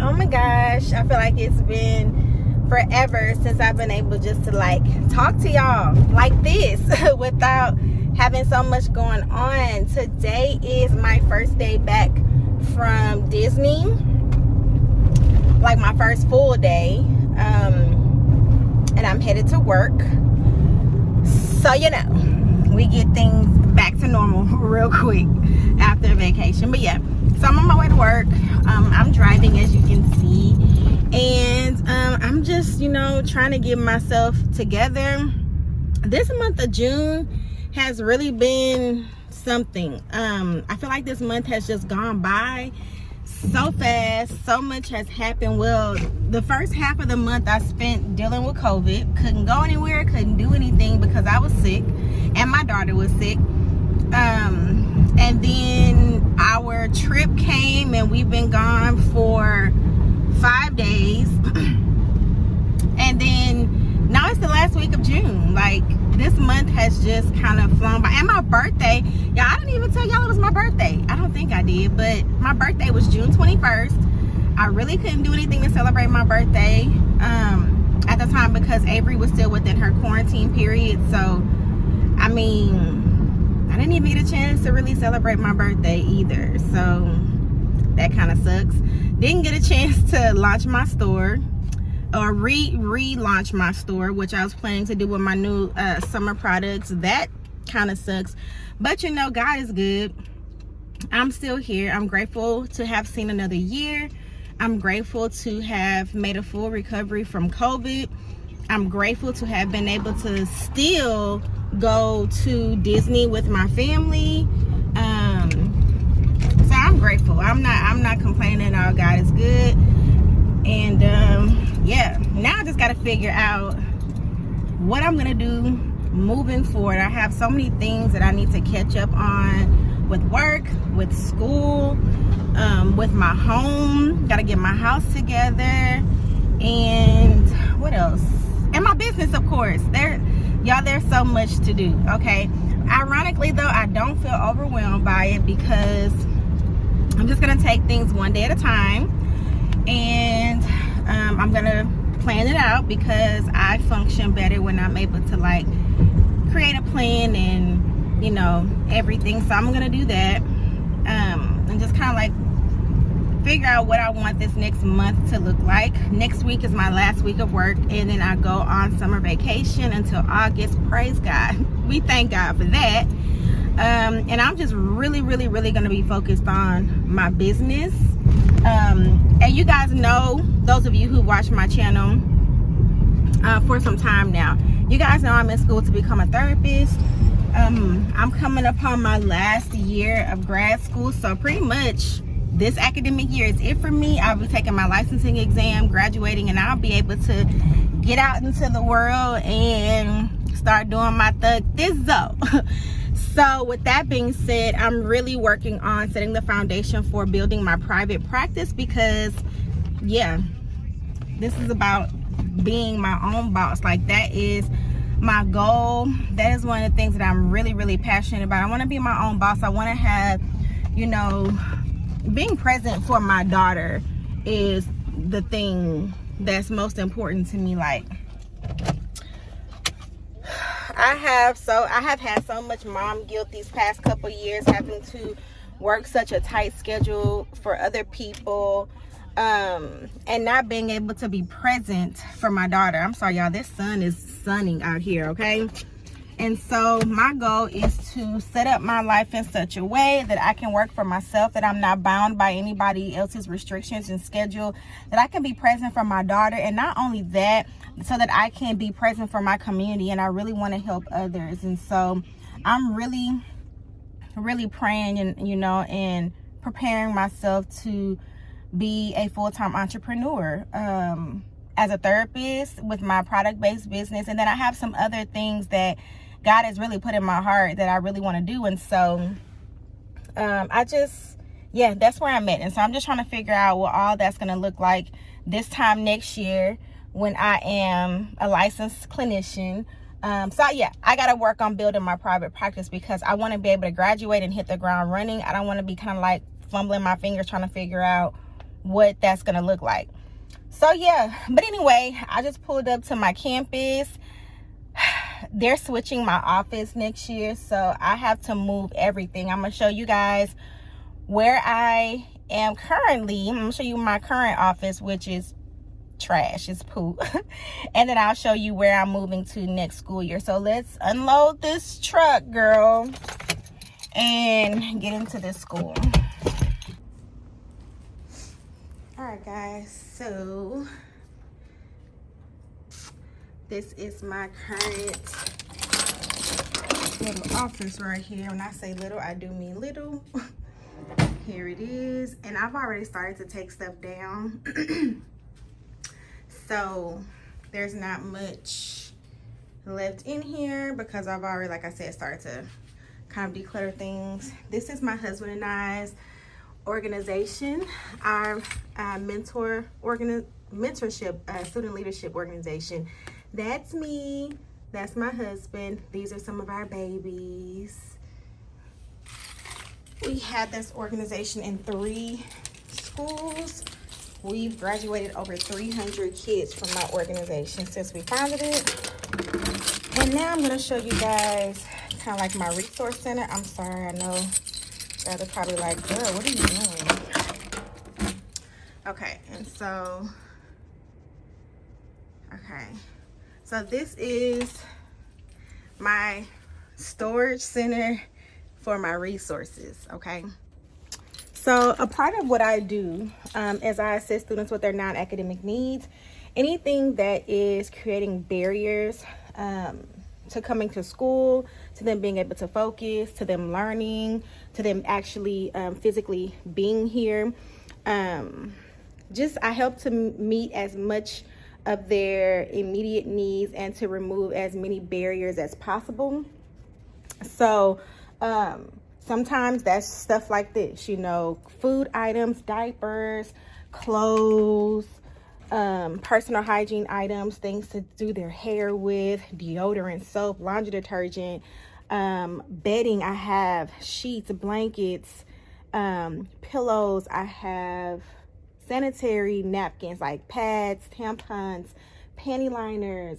Oh my gosh, I feel like it's been forever since I've been able just to like talk to y'all like this without having so much going on. Today is my first day back from Disney, like my first full day, and I'm headed to work. So you know, we get things back to normal real quick after vacation. But yeah, so I'm on my way to work. I'm driving, as you can see, and I'm just, you know, trying to get myself together. This month of June has really been something. I feel like this month has just gone by so fast. So much has happened. Well, the first half of the month I spent dealing with COVID. Couldn't go anywhere, couldn't do anything because I was sick and my daughter was sick. And then our trip came and we've been gone for 5 days. And then now it's the last week of June. Like, this month has just kind of flown by. And my birthday, y'all, I didn't even tell y'all it was my birthday. I don't think I did, but my birthday was June 21st. I really couldn't do anything to celebrate my birthday at the time because Avery was still within her quarantine period. So, I mean, I didn't even get a chance to really celebrate my birthday either. So, that kind of sucks. Didn't get a chance to launch my store or relaunch my store, which I was planning to do with my new summer products. That kind of sucks, but you know, God is good. I'm still here. I'm grateful to have seen another year. I'm grateful to have made a full recovery from COVID. I'm grateful to have been able to still go to Disney with my family. So I'm grateful. I'm not complaining at all. God is good. And yeah, now I just got to figure out what I'm gonna do moving forward. I have so many things that I need to catch up on with work, with school, with my home. Got to get my house together, and what else? And my business, of course. There's so much to do. Okay. Ironically, though, I don't feel overwhelmed by it because I'm just gonna take things one day at a time. And I'm gonna plan it out because I function better when I'm able to like create a plan and, you know, everything. So I'm gonna do that, and just kind of like figure out what I want this next month to look like. Next week is my last week of work, and then I go on summer vacation until August. Praise God. We thank God for that. And I'm just really gonna be focused on my business. And you guys know, those of you who watch my channel for some time now, you guys know I'm in school to become a therapist. I'm coming upon my last year of grad school, so pretty much this academic year is it for me. I'll be taking my licensing exam, graduating, and I'll be able to get out into the world and start doing my thug-thizzle. So with that being said, I'm really working on setting the foundation for building my private practice because, yeah, this is about being my own boss. Like, that is my goal. That is one of the things that I'm really passionate about. I want to be my own boss. I want to have, you know, being present for my daughter is the thing that's most important to me. Like, I have had so much mom guilt these past couple years, having to work such a tight schedule for other people, and not being able to be present for my daughter. I'm sorry, y'all, this sun is sunning out here, okay? And so my goal is to set up my life in such a way that I can work for myself, that I'm not bound by anybody else's restrictions and schedule, that I can be present for my daughter, and not only that, so that I can be present for my community. And I really want to help others. And so I'm really praying and, you know, and preparing myself to be a full-time entrepreneur as a therapist with my product-based business. And then I have some other things that God has really put in my heart that I really want to do. And so yeah, that's where I'm at. And so I'm just trying to figure out what all that's going to look like this time next year when I am a licensed clinician. So yeah, I got to work on building my private practice because I want to be able to graduate and hit the ground running. I don't want to be kind of like fumbling my fingers trying to figure out what that's gonna look like. So yeah, but anyway, I just pulled up to my campus. They're switching my office next year, so I have to move everything. I'm gonna show you guys where I am currently. I'm gonna show you my current office, which is trash, it's poop. And then I'll show you where I'm moving to next school year. So let's unload this truck, girl, and get into this school. All right, guys, so this is my current little office right here. When I say little, I do mean little. Here it is, and I've already started to take stuff down. So there's not much left in here because I've already, like I said, started to kind of declutter things. This is my husband and I's organization, our mentorship, student leadership organization. That's me, that's my husband. These are some of our babies. We had this organization in 3 schools. We've graduated over 300 kids from my organization since we founded it. And now I'm gonna show you guys kind of like my resource center. I'm sorry, I know they're probably like, girl, what are you doing? Okay, and so, so this is my storage center for my resources, okay? So a part of what I do is I assist students with their non-academic needs. Anything that is creating barriers to coming to school, to them being able to focus, to them learning, to them actually physically being here. I help to meet as much of their immediate needs and to remove as many barriers as possible. So sometimes that's stuff like this, you know, food items, diapers, clothes, personal hygiene items, things to do their hair with, deodorant, soap, laundry detergent, bedding. I have sheets, blankets, pillows. I have sanitary napkins like pads, tampons, panty liners,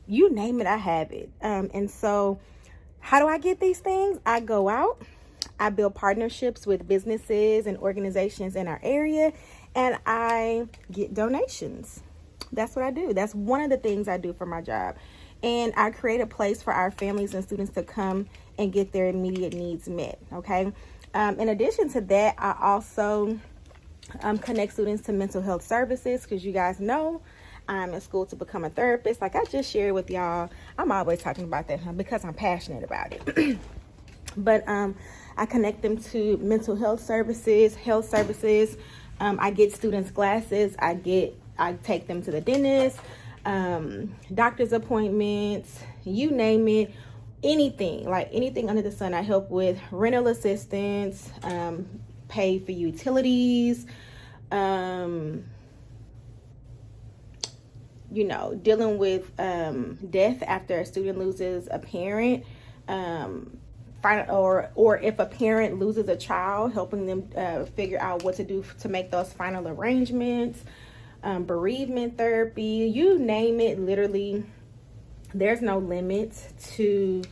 you name it, I have it. And so how do I get these things? I go out, I build partnerships with businesses and organizations in our area, and I get donations. That's what I do. That's one of the things I do for my job. And I create a place for our families and students to come and get their immediate needs met, okay? In addition to that, I also connect students to mental health services, because you guys know I'm in school to become a therapist. Like I just shared with y'all, I'm always talking about that because I'm passionate about it. But I connect them to mental health services, I get students glasses. I take them to the dentist, doctor's appointments, you name it, anything under the sun. I help with rental assistance, pay for utilities, you know, dealing with death after a student loses a parent, or if a parent loses a child, helping them figure out what to do to make those final arrangements, bereavement therapy, you name it. Literally, there's no limit to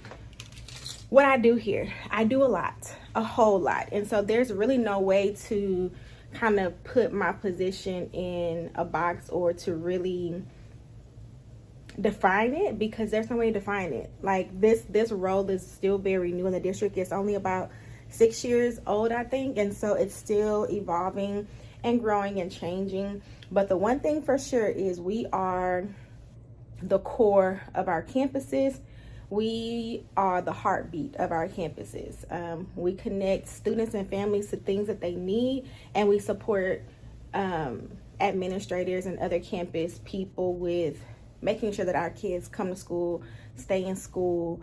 what I do here. I do a whole lot. And so there's really no way to kind of put my position in a box or to really define it, because there's no way to define it. Like this role is still very new in the district. It's only about 6 years old, I think, and so it's still evolving and growing and changing. But the one thing for sure is we are the core of our campuses. We are the heartbeat of our campuses. We connect students and families to things that they need, and we support administrators and other campus people with making sure that our kids come to school, stay in school,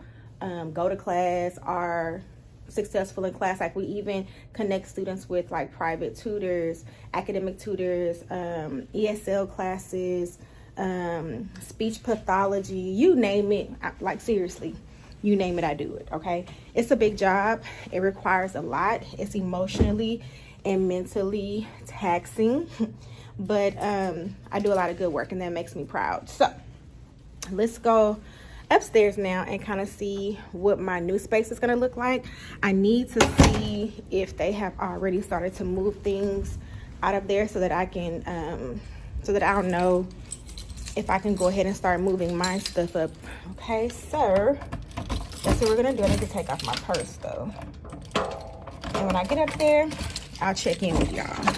go to class, are successful in class. Like we even connect students with like private tutors, academic tutors, ESL classes, speech pathology, you name it. Like seriously, you name it, I do it, okay? It's a big job. It requires a lot. It's emotionally and mentally taxing. But I do a lot of good work, and that makes me proud. So let's go upstairs now and kind of see what my new space is going to look like. I need to see if they have already started to move things out of there, so that I can so that I'll know if I can go ahead and start moving my stuff up. Okay, so that's what we're gonna do. I need to take off my purse though, and when I get up there, I'll check in with y'all.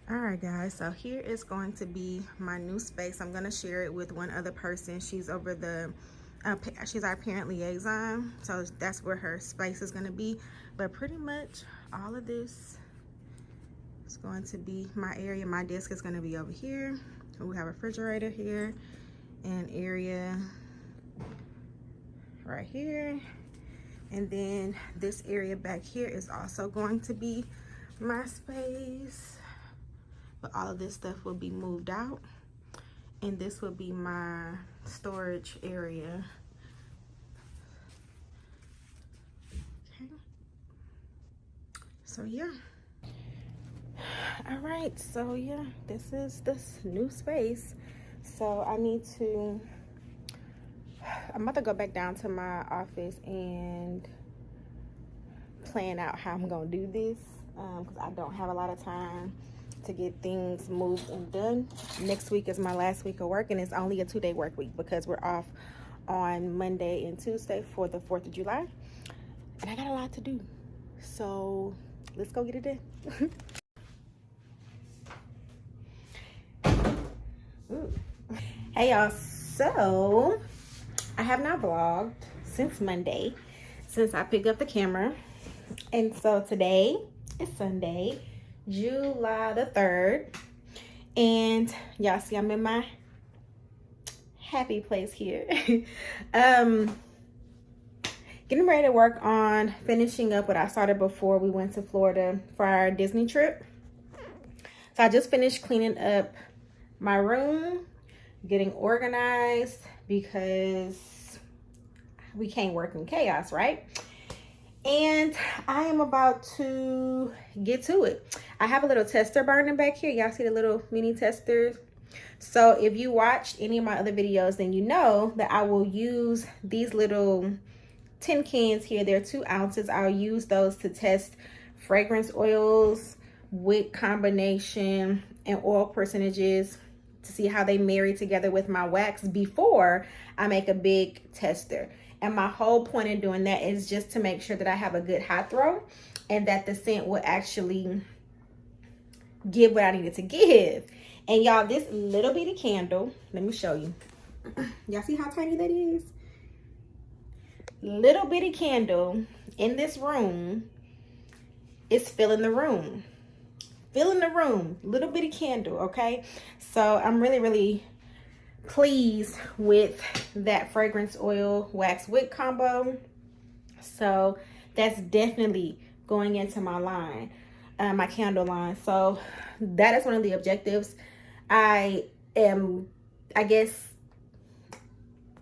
All right, guys, so here is going to be my new space. I'm going to share it with one other person. She's over the she's our parent liaison, so that's where her space is going to be. But pretty much all of this is going to be my area. My desk is going to be over here. We have a refrigerator here, an area right here, and then this area back here is also going to be my space. But all of this stuff will be moved out, and this will be my storage area. Okay. So yeah. All right, so yeah, this is this new space. So I'm about to go back down to my office and plan out how I'm gonna do this, because I don't have a lot of time to get things moved and done. Next week is my last week of work, and it's only a 2-day work week because we're off on Monday and Tuesday for the 4th of July, and I got a lot to do. So let's go get it done. Hey y'all, so I have not vlogged since Monday, since I picked up the camera. And so today is Sunday, July the 3rd, and y'all see I'm in my happy place here. Getting ready to work on finishing up what I started before we went to Florida for our Disney trip. So I just finished cleaning up my room, getting organized, because we can't work in chaos, right? And I am about to get to it. I have a little tester burning back here. Y'all see the little mini testers? So if you watched any of my other videos, then you know that I will use these little tin cans here. They're 2 ounces. I'll use those to test fragrance oils, wick combination, and oil percentages to see how they marry together with my wax before I make a big tester. And my whole point in doing that is just to make sure that I have a good hot throw and that the scent will actually give what I needed to give. And y'all, this little bitty candle, let me show you. Y'all see how tiny that is? Little bitty candle in this room is filling the room. Filling the room, little bitty candle, okay? So I'm really, really pleased with that fragrance oil wax wick combo. So that's definitely going into my line, my candle line. So that is one of the objectives. I am, I guess,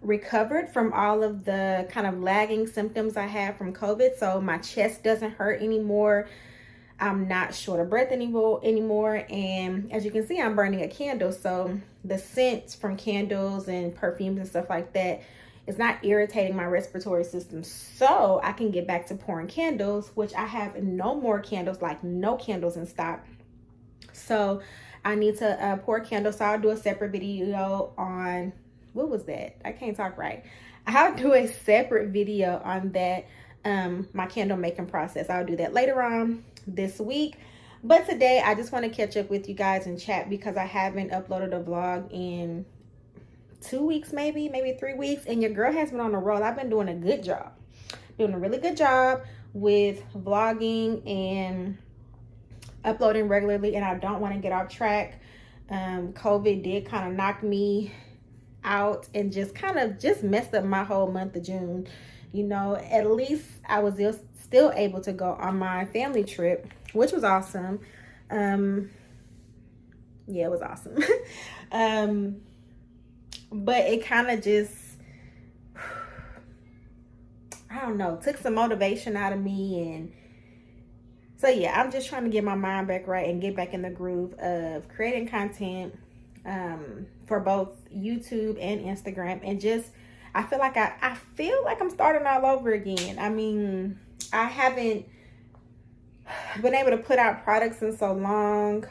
recovered from all of the kind of lagging symptoms I had from COVID. So my chest doesn't hurt anymore. I'm not short of breath anymore. And as you can see, I'm burning a candle. So the scents from candles and perfumes and stuff like that is not irritating my respiratory system. So I can get back to pouring candles, which I have no more candles, like no candles in stock. So I need to pour candles. So I'll do a separate video on, what was that? I can't talk right. I'll do a separate video on that, my candle making process. I'll do that later on this week. But today I just want to catch up with you guys and chat, because I haven't uploaded a vlog in 2 weeks, maybe 3 weeks, and your girl has been on a roll. I've been doing a good job, doing a really good job with vlogging and uploading regularly, and I don't want to get off track. COVID did kind of knock me out and just kind of just messed up my whole month of June. You know, at least I was still able to go on my family trip, which was awesome. Yeah, it was awesome. But it kind of just, I don't know, took some motivation out of me. And so yeah, I'm just trying to get my mind back right and get back in the groove of creating content for both YouTube and Instagram. And just, I feel like I'm starting all over again. I mean, I haven't been able to put out products in so long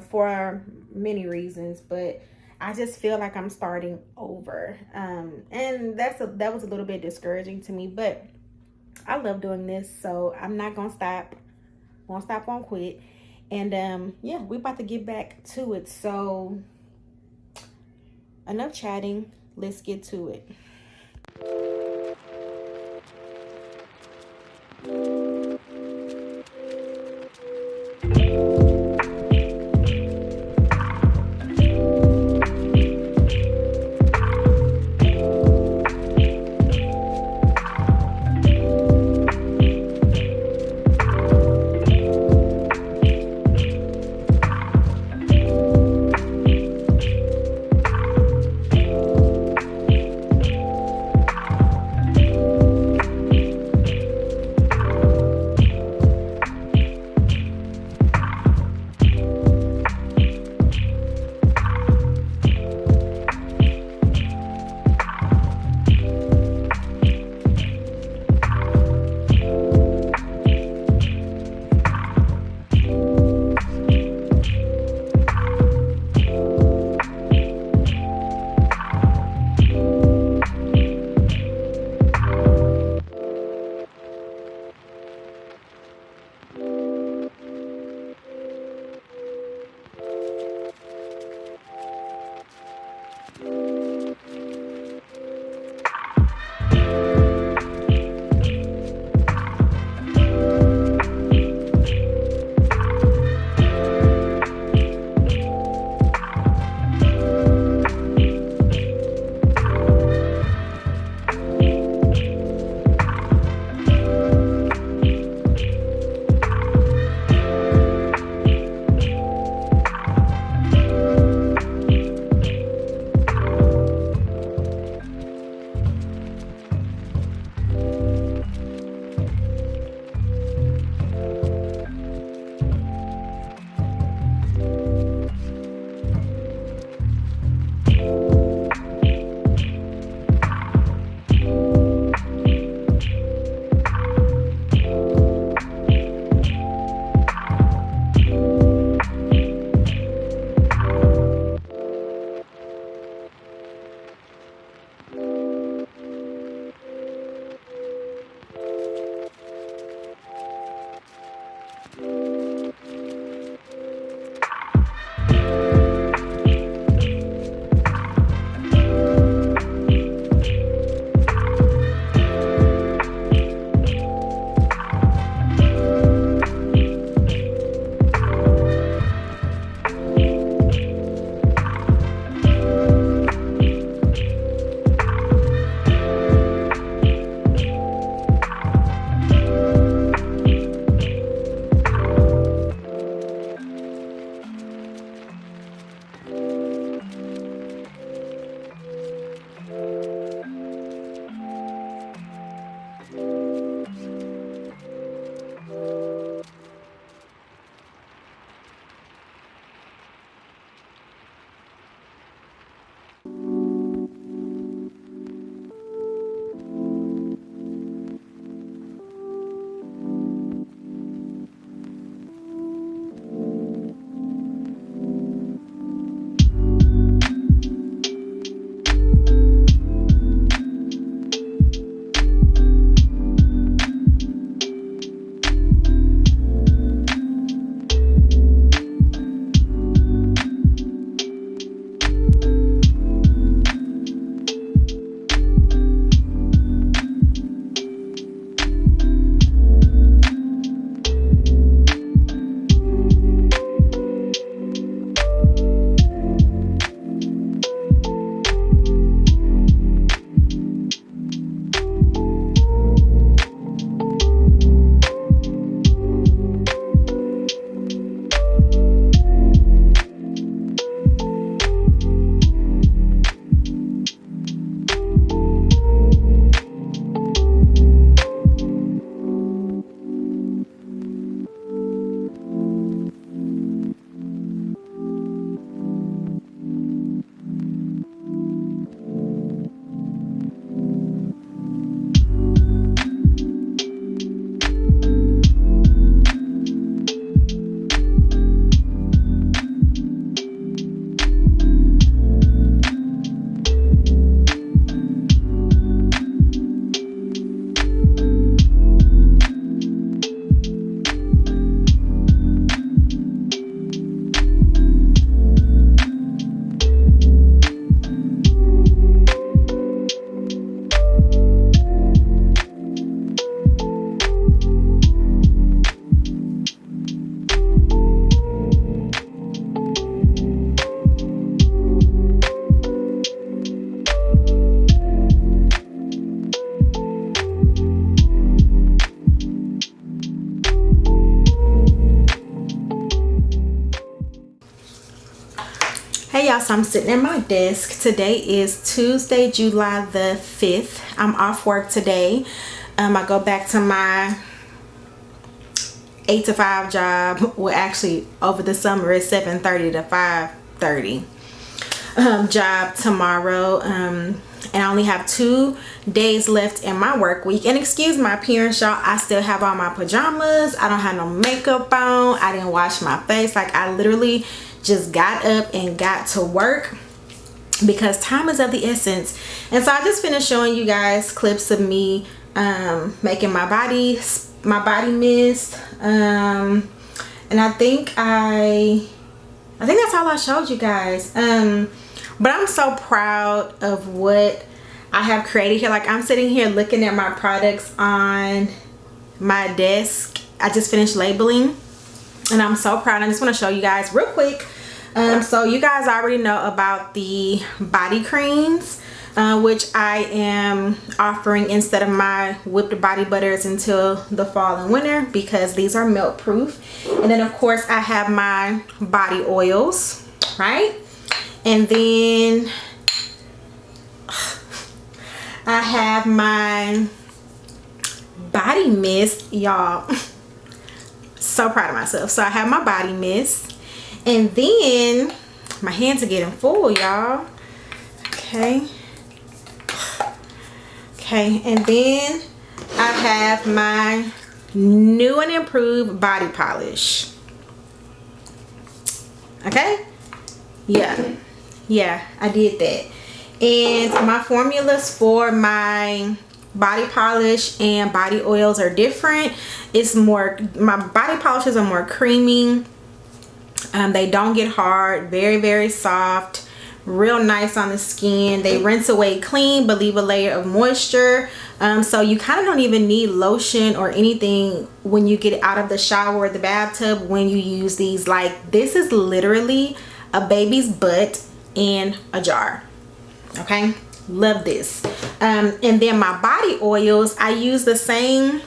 for many reasons, but I just feel like I'm starting over. And that was a little bit discouraging to me, but I love doing this, so I'm not gonna stop. Won't stop, won't quit. And yeah, we're about to get back to it. So enough chatting, let's get to it. y'all, so I'm sitting at my desk. Today is Tuesday, July the 5th. I'm off work today. I go back to my 8 to 5 job. Well, actually over the summer it's 7:30 to 5:30 job tomorrow. And I only have 2 days left in my work week. And excuse my appearance, y'all, I still have on my pajamas. I don't have no makeup on. I didn't wash my face. Like, I literally just got up and got to work because time is of the essence. And so I just finished showing you guys clips of me making my body mist. And I think that's all I showed you guys. But I'm so proud of what I have created here. Like, I'm sitting here looking at my products on my desk. I just finished labeling and I'm so proud. I just want to show you guys real quick. So you guys already know about the body creams, which I am offering instead of my whipped body butters until the fall and winter because these are melt proof. And then of course I have my body oils, right? And then I have my body mist, y'all. So proud of myself. So I have my body mist, and then my hands are getting full, y'all. Okay, and then I have my new and improved body polish. Okay, yeah, I did that. And my formulas for my body polish and body oils are different. It's more, my body polishes are more creamy. They don't get hard, very soft, real nice on the skin. They rinse away clean but leave a layer of moisture. So you kind of don't even need lotion or anything when you get out of the shower or the bathtub when you use these. Like, this is literally a baby's butt in a jar. Okay, love this. And then my body oils, I use the same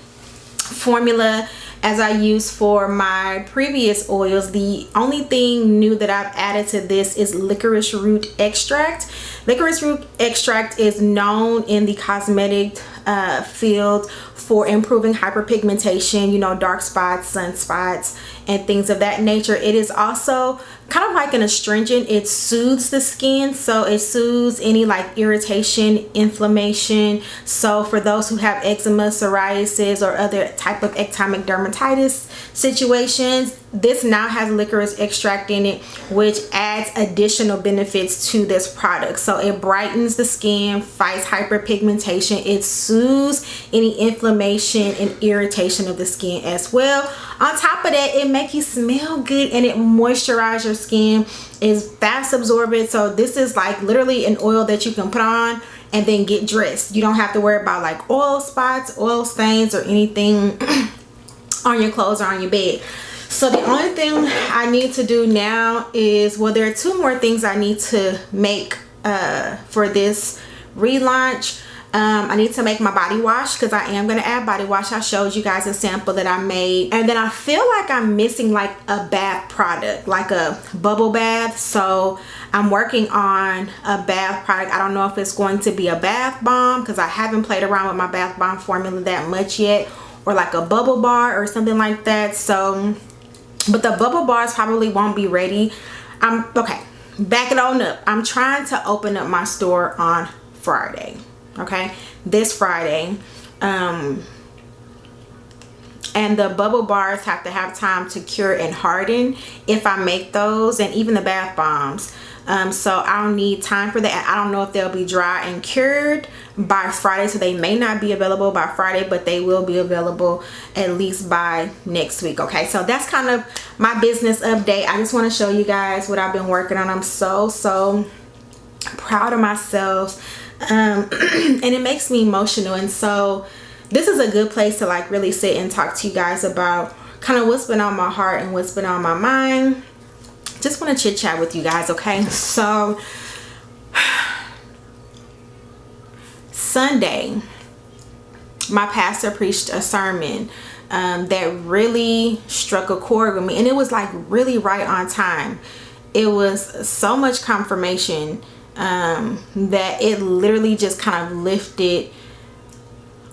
formula as I use for my previous oils. The only thing new that I've added to this is licorice root extract. Licorice root extract is known in the cosmetic field for improving hyperpigmentation, you know, dark spots, sunspots, and things of that nature. It is also kind of like an astringent. It soothes the skin, so it soothes any like irritation, inflammation. So for those who have eczema, psoriasis, or other type of ectopic dermatitis situations, this now has licorice extract in it, which adds additional benefits to this product. So it brightens the skin, fights hyperpigmentation, it soothes any inflammation and irritation of the skin as well. On top of that, it makes you smell good and it moisturizes your skin. It's fast absorbent, so this is like literally an oil that you can put on and then get dressed. You don't have to worry about like oil spots, oil stains, or anything on your clothes or on your bed. So the only thing I need to do now is, well, there are 2 more things I need to make for this relaunch. I need to make my body wash because I am going to add body wash. I showed you guys a sample that I made. And then I feel like I'm missing like a bath product, like a bubble bath. So I'm working on a bath product. I don't know if it's going to be a bath bomb because I haven't played around with my bath bomb formula that much yet, or like a bubble bar or something like that. So, but the bubble bars probably won't be ready. Okay, back it on up. I'm trying to open up my store on Friday. Okay, this Friday. And the bubble bars have to have time to cure and harden if I make those, and even the bath bombs. So I'll need time for that. I don't know if they'll be dry and cured by Friday, so they may not be available by Friday, but they will be available at least by next week. Okay, so that's kind of my business update. I just want to show you guys what I've been working on. I'm so proud of myself. And it makes me emotional, and so this is a good place to like really sit and talk to you guys about kind of what's been on my heart and what's been on my mind. Just want to chit chat with you guys. Okay, so Sunday my pastor preached a sermon that really struck a chord with me, and it was like really right on time. it was so much confirmation that it literally just kind of lifted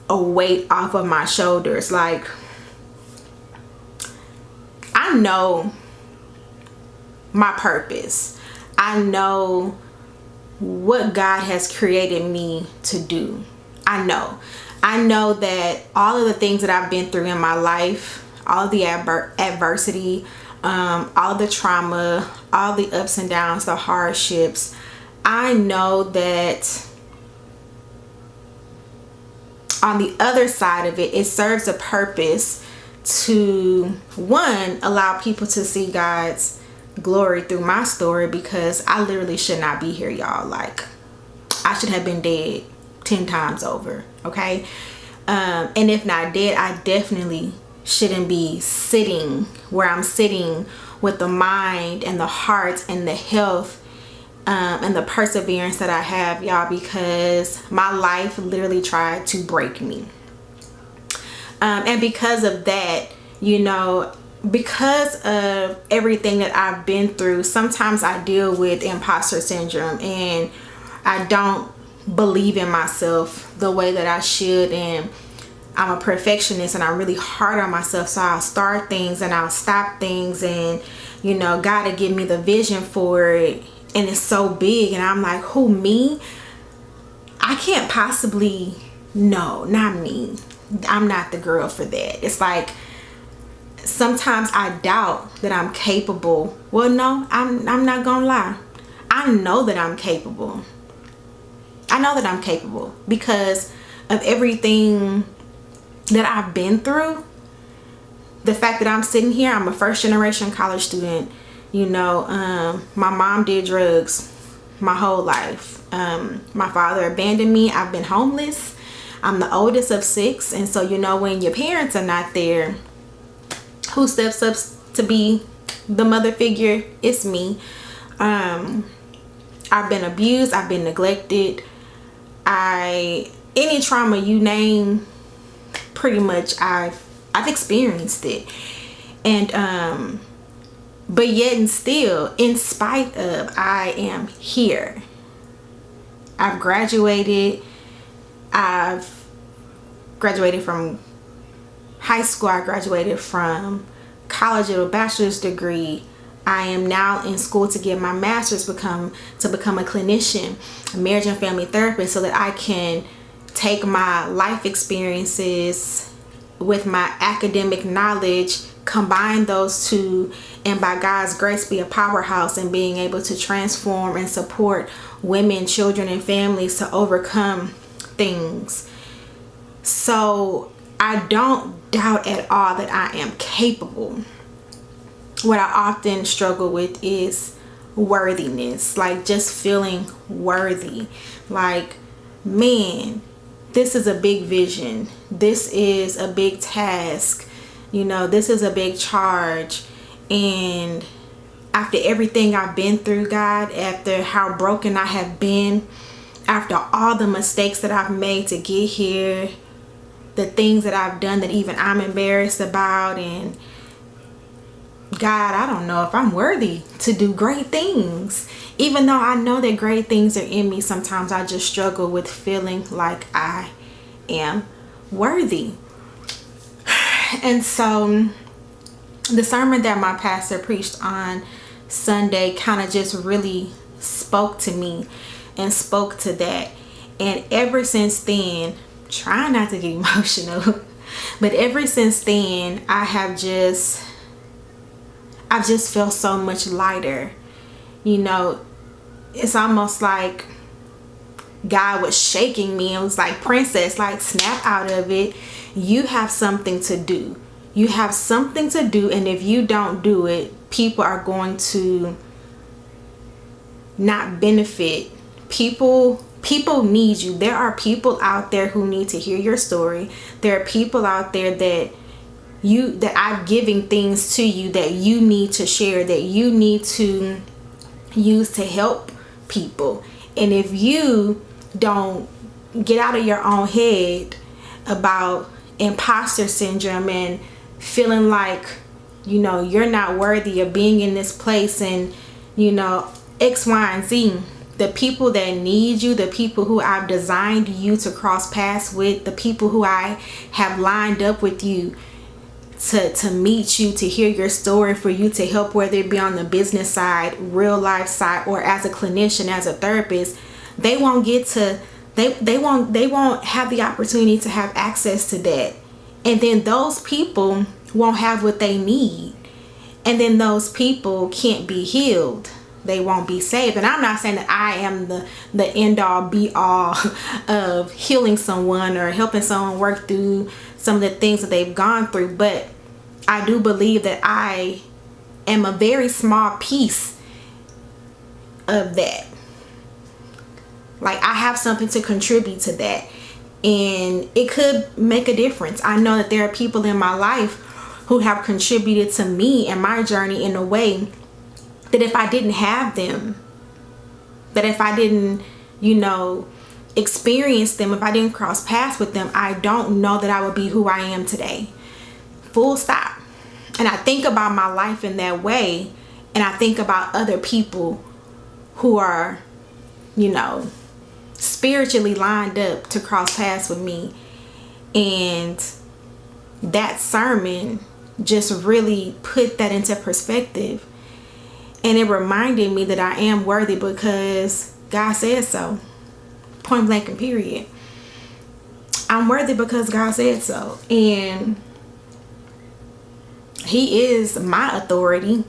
a weight off of my shoulders. Like, I know my purpose. I know what God has created me to do. I know that all of the things that I've been through in my life, all of the adversity, all of the trauma, all the ups and downs, the hardships, I know that on the other side of it, it serves a purpose to, one, allow people to see God's glory through my story, because I literally should not be here, y'all. Like, I should have been dead 10 times over, okay? And if not dead, I definitely shouldn't be sitting where I'm sitting with the mind and the heart and the health and the perseverance that I have, y'all, because my life literally tried to break me. And because of that, you know, because of everything that I've been through, sometimes I deal with imposter syndrome and I don't believe in myself the way that I should, and I'm a perfectionist and I'm really hard on myself. So I'll start things and I'll stop things, and you know, God to give me the vision for it, and it's so big and I'm like, who, me? I can't possibly, no, not me. I'm not the girl for that. It's like sometimes I doubt that I'm capable. Well, no, I'm not gonna lie. I know that I'm capable. I know that I'm capable because of everything that I've been through. The fact that I'm sitting here, I'm a first generation college student. You know, my mom did drugs my whole life. My father abandoned me. I've been homeless. I'm the oldest of 6. And so, you know, when your parents are not there, who steps up to be the mother figure? It's me. I've been abused. I've been neglected. Any trauma you name, pretty much I've experienced it. And but yet and still, in spite of, I am here. I've graduated. I've graduated from high school. I graduated from college with a bachelor's degree. I am now in school to get my master's, to become a clinician, a marriage and family therapist, so that I can take my life experiences with my academic knowledge, combine those two, and by God's grace be a powerhouse in being able to transform and support women, children, and families to overcome things. So I don't doubt at all that I am capable. What I often struggle with is worthiness, like just feeling worthy. Like, man, this is a big vision. This is a big task. You know, this is a big charge. And after everything I've been through, God, after how broken I have been, after all the mistakes that I've made to get here, the things that I've done that even I'm embarrassed about, and God, I don't know if I'm worthy to do great things. Even though I know that great things are in me, sometimes I just struggle with feeling like I am worthy. And so the sermon that my pastor preached on Sunday kind of just really spoke to me and spoke to that. And ever since then, trying not to get emotional, but ever since then, I've just felt so much lighter. You know, it's almost like God was shaking me and was like, princess, like, snap out of it. You have something to do. You have something to do, and if you don't do it, people are going to not benefit. People need you. There are people out there who need to hear your story. There are people out there that I'm giving things to you that you need to share, that you need to use to help people. And if you don't get out of your own head about imposter syndrome and feeling like, you know, you're not worthy of being in this place, and you know, X, Y, and Z. The people that need you, the people who I've designed you to cross paths with, the people who I have lined up with you to meet you, to hear your story, for you to help, whether it be on the business side, real life side, or as a clinician, as a therapist, they won't get to, they won't have the opportunity to have access to that. And then those people won't have what they need. And then those people can't be healed. They won't be saved. And I'm not saying that I am the end all be all of healing someone or helping someone work through some of the things that they've gone through, but I do believe that I am a very small piece of that. Like, I have something to contribute to that, and it could make a difference. I know that there are people in my life who have contributed to me and my journey in a way that if I didn't have them, that if I didn't, you know, experience them, if I didn't cross paths with them, I don't know that I would be who I am today. Full stop. And I think about my life in that way, and I think about other people who are, you know, spiritually lined up to cross paths with me. And that sermon just really put that into perspective. And it reminded me that I am worthy because God said so. Point blank and period. I'm worthy because God said so. And He is my authority.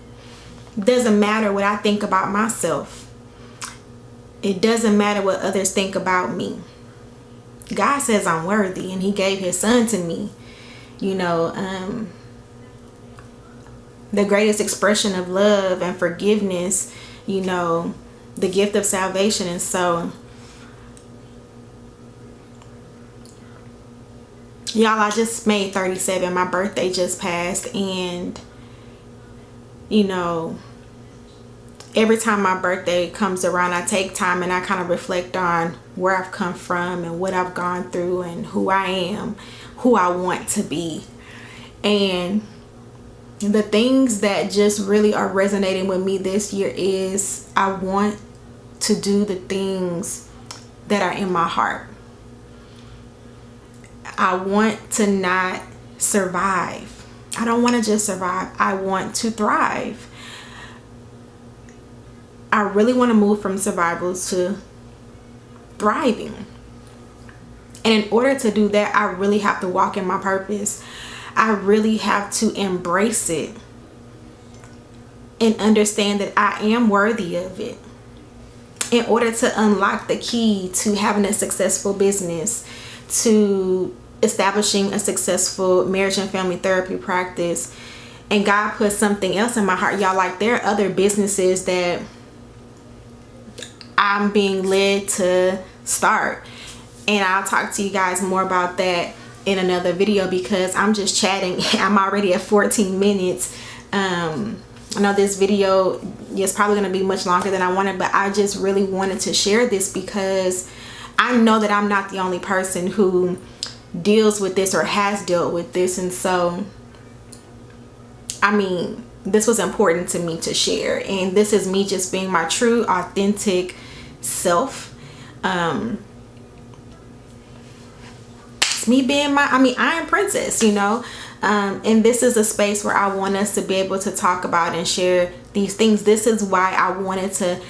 Doesn't matter what I think about myself. It doesn't matter what others think about me. God says I'm worthy, and He gave His Son to me. You know, the greatest expression of love and forgiveness, you know, the gift of salvation. And so, y'all, I just made 37. My birthday just passed, and you know, every time my birthday comes around, I take time and I kind of reflect on where I've come from and what I've gone through and who I am, who I want to be. And the things that just really are resonating with me this year is I want to do the things that are in my heart. I want to not survive. I don't want to just survive. I want to thrive. I really want to move from survival to thriving. And in order to do that, I really have to walk in my purpose. I really have to embrace it and understand that I am worthy of it. In order to unlock the key to having a successful business, to establishing a successful marriage and family therapy practice, and God put something else in my heart, y'all. Like, there are other businesses that I'm being led to start, and I'll talk to you guys more about that in another video because I'm just chatting. I'm already at 14 minutes. I know this video is probably going to be much longer than I wanted, but I just really wanted to share this because I know that I'm not the only person who deals with this or has dealt with this. And so, I mean, this was important to me to share, and this is me just being my true, authentic self. It's me being iAmPrincess, you know. And this is a space where I want us to be able to talk about and share these things. This is why I wanted to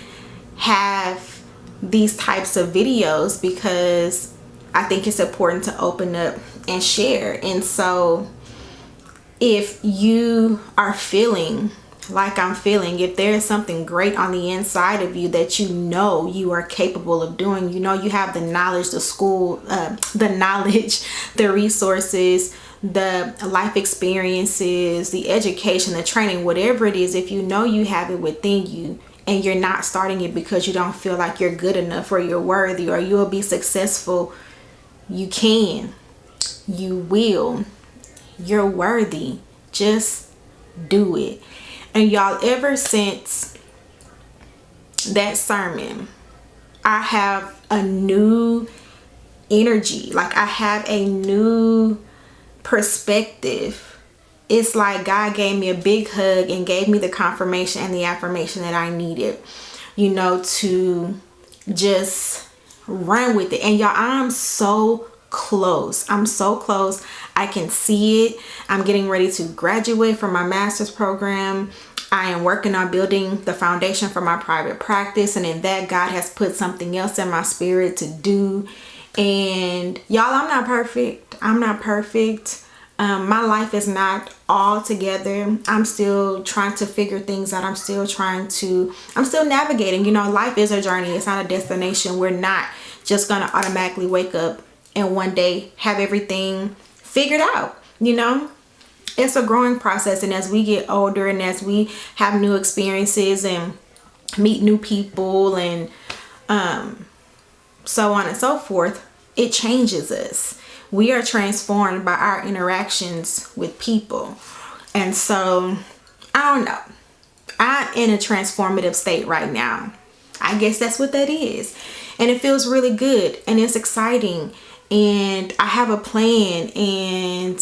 have these types of videos, because I think it's important to open up and share. And so if you are feeling like I'm feeling, if there is something great on the inside of you that you know you are capable of doing, you know you have the knowledge, the resources, the life experiences, the education, the training, whatever it is, if you know you have it within you and you're not starting it because you don't feel like you're good enough or you're worthy or you'll be successful, you can, you will, you're worthy. Just do it. And y'all, ever since that sermon, I have a new energy. Like, I have a new perspective it's like God gave me a big hug and gave me the confirmation and the affirmation that I needed, you know, to just run with it. And y'all, I'm so close. I'm so close. I can see it. I'm getting ready to graduate from my master's program. I am working on building the foundation for my private practice, and in that, God has put something else in my spirit to do. And y'all, I'm not perfect. I'm not perfect. My life is not all together. I'm still trying to figure things out. I'm still navigating. You know, life is a journey. It's not a destination. We're not just going to automatically wake up and one day have everything figured out. You know, it's a growing process. And as we get older and as we have new experiences and meet new people and so on and so forth, it changes us. We are transformed by our interactions with people. And so, I don't know. I'm in a transformative state right now. I guess that's what that is. And it feels really good and it's exciting. And I have a plan, and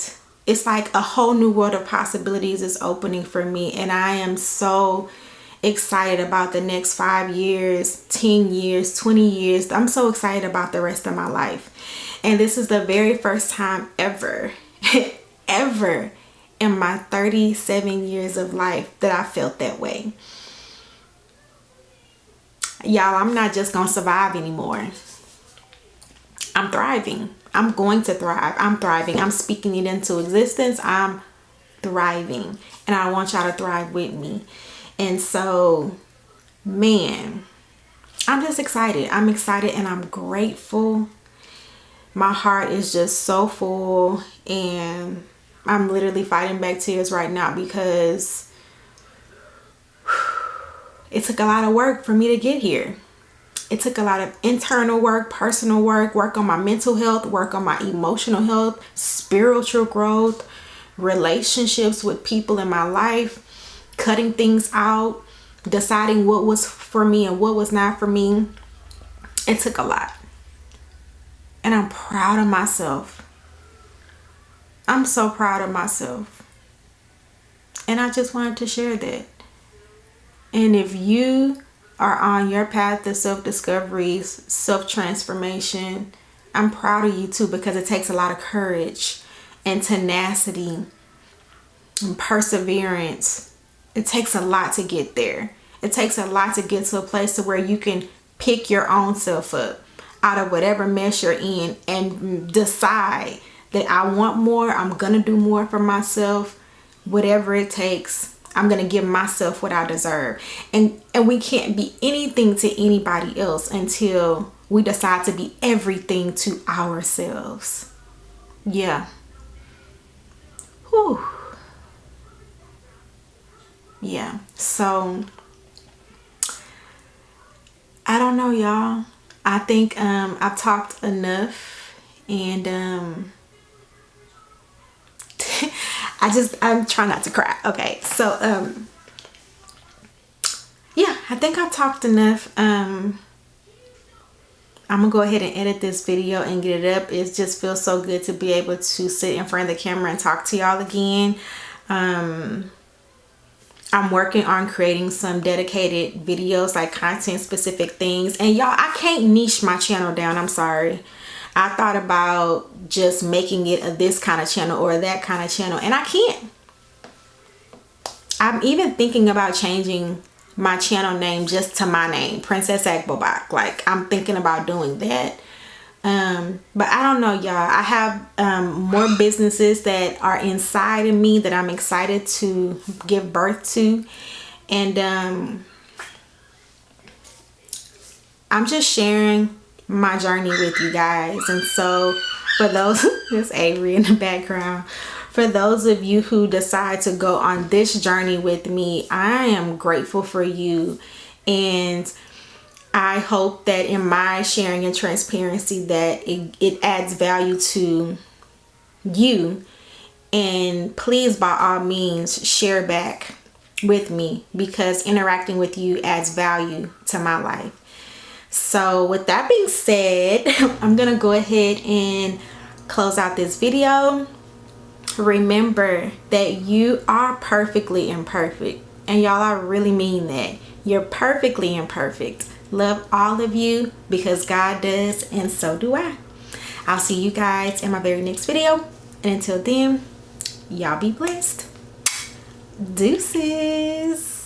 it's like a whole new world of possibilities is opening for me. And I am so excited about the next 5 years, 10 years, 20 years. I'm so excited about the rest of my life. And this is the very first time ever, ever in my 37 years of life that I felt that way. Y'all, I'm not just gonna survive anymore. I'm thriving. I'm going to thrive. I'm thriving. I'm speaking it into existence. I'm thriving. And I want y'all to thrive with me. And so, man, I'm just excited. I'm excited and I'm grateful. My heart is just so full, and I'm literally fighting back tears right now because it took a lot of work for me to get here. It took a lot of internal work, personal work, work on my mental health, work on my emotional health, spiritual growth, relationships with people in my life, cutting things out, deciding what was for me and what was not for me. It took a lot. And I'm proud of myself. I'm so proud of myself. And I just wanted to share that. And if you are on your path to self-discovery, self-transformation, I'm proud of you too, because it takes a lot of courage and tenacity and perseverance. It takes a lot to get there. It takes a lot to get to a place to where you can pick your own self up out of whatever mess you're in and decide that I want more. I'm gonna do more for myself. Whatever it takes, I'm gonna give myself what I deserve. And we can't be anything to anybody else until we decide to be everything to ourselves. Yeah. Whew. Yeah. So I don't know, y'all. I think I've talked enough, and I'm trying not to cry. Okay, so yeah, I think I've talked enough. I'm gonna go ahead and edit this video and get it up. It just feels so good to be able to sit in front of the camera and talk to y'all again. I'm working on creating some dedicated videos, like content specific things. And y'all, I can't niche my channel down. I'm sorry. I thought about just making it a this kind of channel or that kind of channel, and I can't. I'm even thinking about changing my channel name just to my name, Princess Agbobock. Like, I'm thinking about doing that. But I don't know, y'all. I have more businesses that are inside of me that I'm excited to give birth to, and I'm just sharing my journey with you guys. And so for those, there's Avery in the background, for those of you who decide to go on this journey with me, I am grateful for you, and I hope that in my sharing and transparency that it adds value to you. And please, by all means, share back with me, because interacting with you adds value to my life. So with that being said, I'm gonna go ahead and close out this video. remember that you are perfectly imperfect. And y'all, I really mean that. You're perfectly imperfect. Love all of you because God does, and so do I. I'll see you guys in my very next video. And until then, y'all be blessed. Deuces.